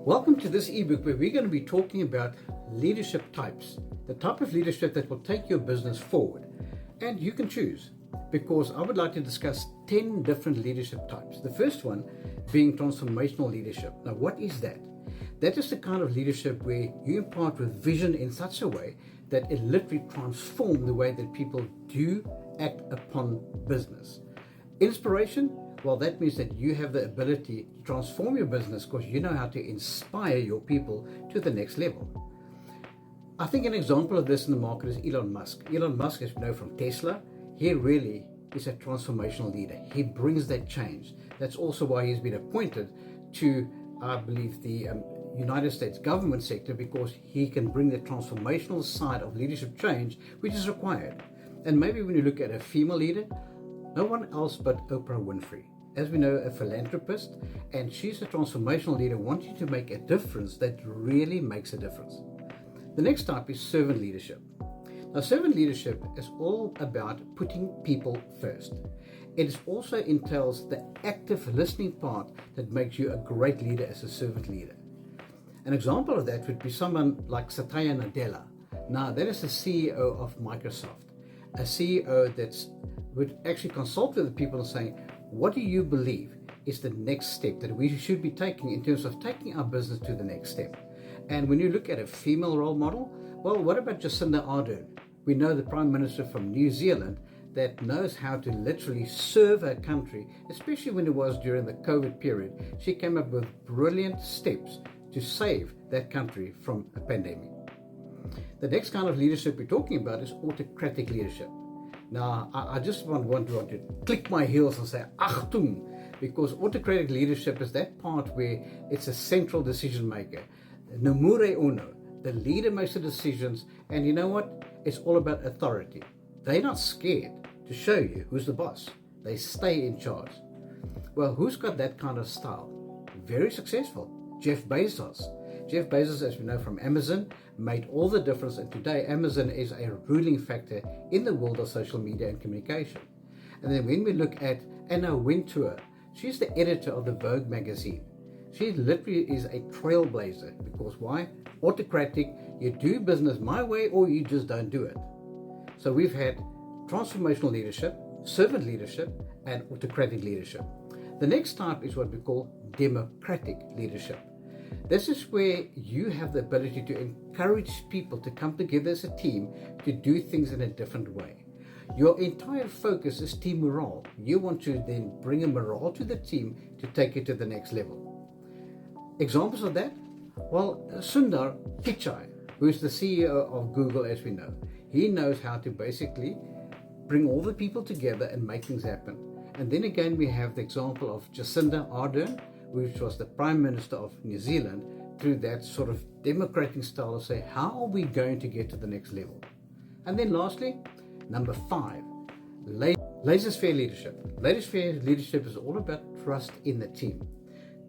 Welcome to this ebook where we're going to be talking about leadership types, the type of leadership that will take your business forward. And you can choose, because I would like to discuss 10 different leadership types. The first one being transformational leadership. Now, what is that? That is the kind of leadership where you impart with vision in such a way that it literally transforms the way that people do act upon business. Inspiration? Well, that means that you have the ability to transform your business because you know how to inspire your people to the next level. I think an example of this in the market is Elon Musk. Elon Musk, as we know from Tesla, he really is a transformational leader. He brings that change. That's also why he's been appointed to, I believe, the United States government sector, because he can bring the transformational side of leadership change, which is required. And maybe when you look at a female leader, no one else but Oprah Winfrey. As we know, a philanthropist, and she's a transformational leader wanting to make a difference that really makes a difference. The next type is servant leadership. Now, servant leadership is all about putting people first. It also entails the active listening part that makes you a great leader as a servant leader. An example of that would be someone like Satya Nadella. Now, that is the CEO of Microsoft, a CEO that would actually consult with the people and saying, what do you believe is the next step that we should be taking in terms of taking our business to the next step? And when you look at a female role model, well, what about Jacinda Ardern? We know the Prime Minister from New Zealand that knows how to literally serve her country, especially when it was during the COVID period. She came up with brilliant steps to save that country from a pandemic. The next kind of leadership we're talking about is autocratic leadership. Now, I just want to click my heels and say, Achtung, because autocratic leadership is that part where it's a central decision maker. Numere uno, the leader makes the decisions, and you know what? It's all about authority. They're not scared to show you who's the boss. They stay in charge. Well, who's got that kind of style? Very successful. Jeff Bezos. Jeff Bezos, as we know from Amazon, made all the difference, and today Amazon is a ruling factor in the world of social media and communication. And then when we look at Anna Wintour, she's the editor of the Vogue magazine. She literally is a trailblazer, because why? Autocratic, you do business my way or you just don't do it. So we've had transformational leadership, servant leadership, and autocratic leadership. The next type is what we call democratic leadership. This is where you have the ability to encourage people to come together as a team to do things in a different way. Your entire focus is team morale. You want to then bring a morale to the team to take it to the next level. Examples of that? Well, Sundar Pichai, who is the CEO of Google, as we know, he knows how to basically bring all the people together and make things happen. And then again, we have the example of Jacinda Ardern, which was the Prime Minister of New Zealand, through that sort of democratic style of say, how are we going to get to the next level? And then lastly, number 5, laissez-faire leadership. Laissez-faire leadership is all about trust in the team.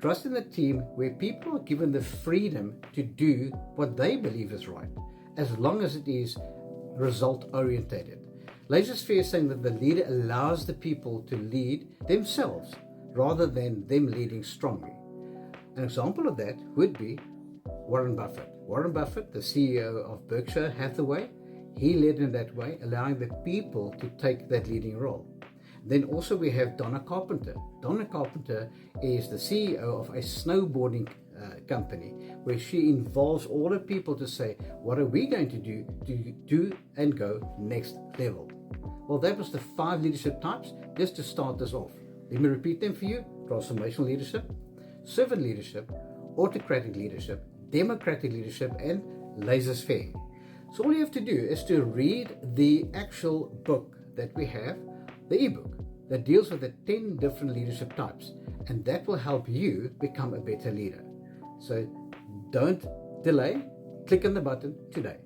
Trust in the team where people are given the freedom to do what they believe is right, as long as it is result-orientated. Laissez-faire is saying that the leader allows the people to lead themselves, rather than them leading strongly. An example of that would be Warren Buffett. Warren Buffett, the CEO of Berkshire Hathaway, he led in that way, allowing the people to take that leading role. Then also we have Donna Carpenter. Donna Carpenter is the CEO of a snowboarding company, where she involves all the people to say, what are we going to do and go next level? Well, that was the 5 leadership types, just to start this off. Let me repeat them for you. Transformational leadership, servant leadership, autocratic leadership, democratic leadership, and laissez-faire. So all you have to do is to read the actual book that we have, the ebook, that deals with the 10 different leadership types, and that will help you become a better leader. So don't delay, click on the button today.